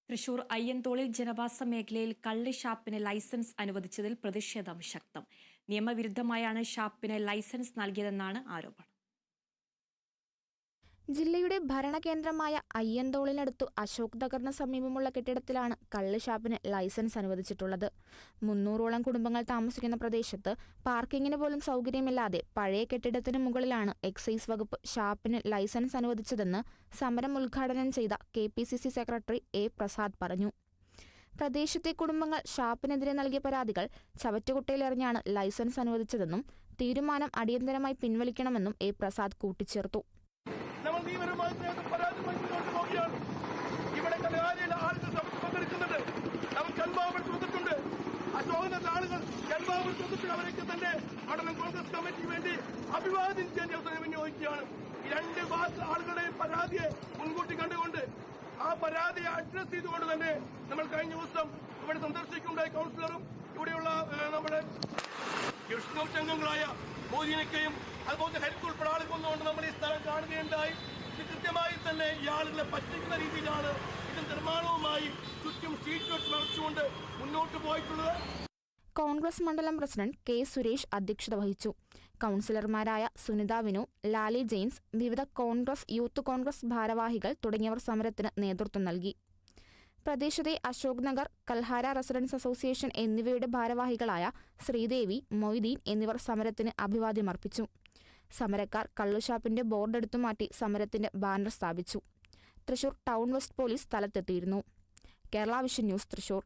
തൃശൂർ അയ്യന്തോളിൽ ജനവാസ മേഖലയിൽ കള്ള് ഷാപ്പിന് ലൈസൻസ് അനുവദിച്ചതിൽ പ്രതിഷേധം ശക്തം. നിയമവിരുദ്ധമായാണ് ഷാപ്പിന് ലൈസൻസ് നൽകിയതെന്നാണ് ആരോപണം. ജില്ലയുടെ ഭരണകേന്ദ്രമായ അയ്യന്തോളിനടുത്തു അശോക് നഗറിന് സമീപമുള്ള കെട്ടിടത്തിലാണ് കള്ള് ഷാപ്പിന് ലൈസൻസ് അനുവദിച്ചിട്ടുള്ളത്. 300ഓളം കുടുംബങ്ങൾ താമസിക്കുന്ന പ്രദേശത്ത് പാർക്കിങ്ങിന് പോലും സൗകര്യമില്ലാതെ പഴയ കെട്ടിടത്തിന് മുകളിലാണ് എക്സൈസ് വകുപ്പ് ഷാപ്പിന് ലൈസൻസ് അനുവദിച്ചതെന്ന് സമരം ഉദ്ഘാടനം ചെയ്ത KPCC സെക്രട്ടറി A. പ്രസാദ് പറഞ്ഞു. പ്രദേശത്തെ കുടുംബങ്ങൾ ഷാപ്പിനെതിരെ നൽകിയ പരാതികൾ ചവറ്റുകുട്ടയിലെറിഞ്ഞാണ് ലൈസൻസ് അനുവദിച്ചതെന്നും തീരുമാനം അടിയന്തരമായി പിൻവലിക്കണമെന്നും A. പ്രസാദ് കൂട്ടിച്ചേർത്തു. നമ്മൾ നിയമപരമായി പരാതിയുമായി മുന്നോട്ട് പോവുകയാണ്. ഇവിടെ കലാലയിലെ ആളുകൾ പങ്കെടുക്കുന്നുണ്ട്. നമ്മൾ ജന്മാവൽ കൊടുത്തിട്ടുണ്ട്. അശോകനത്തെ ആളുകൾ ജന്മാവൽ കൊടുത്തിട്ട് അവരൊക്കെ തന്നെ പഠനം കോൺഗ്രസ് കമ്മിറ്റിക്ക് വേണ്ടി അഭിവാദ്യം ചെയ്യാൻ അവസരം വിനിയോഗിക്കുകയാണ്. ഈ രണ്ട് ഭാഗത്ത് ആളുകളുടെയും പരാതിയെ മുൻകൂട്ടി കണ്ടുകൊണ്ട് ആ പരാതിയെ അഡ്രസ് ചെയ്തുകൊണ്ട് തന്നെ നമ്മൾ കഴിഞ്ഞ ദിവസം ഇവിടെ സന്ദർശിക്കുകയുണ്ടായ കൌൺസിലറും ഇവിടെയുള്ള നമ്മുടെ അംഗങ്ങളായ മോദിനക്കയും അതുപോലെ ഹെൽത്ത് ഉൾപ്പെടെ ആളുകൾ വന്നുകൊണ്ട് നമ്മൾ ഈ സ്ഥലം കാണുകയുണ്ടായി. ഇത് കൃത്യമായി തന്നെ ഈ ആളുകളെ പറ്റിക്കുന്ന രീതിയിലാണ് ഇത് നിർമ്മാണവുമായി ചുറ്റും ഷീറ്റ് വെച്ച് മറച്ചുകൊണ്ട് മുന്നോട്ട് പോയിട്ടുള്ളത്. കോൺഗ്രസ് മണ്ഡലം പ്രസിഡന്റ് K. സുരേഷ് അധ്യക്ഷത വഹിച്ചു. കൌൺസിലർമാരായ സുനിത വിനു, ലാലി ജെയിംസ്, വിവിധ കോൺഗ്രസ്, യൂത്ത് കോൺഗ്രസ് ഭാരവാഹികൾ തുടങ്ങിയവർ സമരത്തിന് നേതൃത്വം നൽകി. പ്രദേശത്തെ അശോക് നഗർ, കൽഹാര റെസിഡൻസ് അസോസിയേഷൻ എന്നിവയുടെ ഭാരവാഹികളായ ശ്രീദേവി, മൊയ്തീൻ എന്നിവർ സമരത്തിന് അഭിവാദ്യമർപ്പിച്ചു. സമരക്കാർ കള്ളുഷാപ്പിന്റെ ബോർഡ് എടുത്തുമാറ്റി സമരത്തിന്റെ ബാനർ സ്ഥാപിച്ചു. തൃശൂർ ടൗൺ വെസ്റ്റ് പോലീസ് സ്ഥലത്തെത്തിയിരുന്നു. Kerala vision news, Thrissur.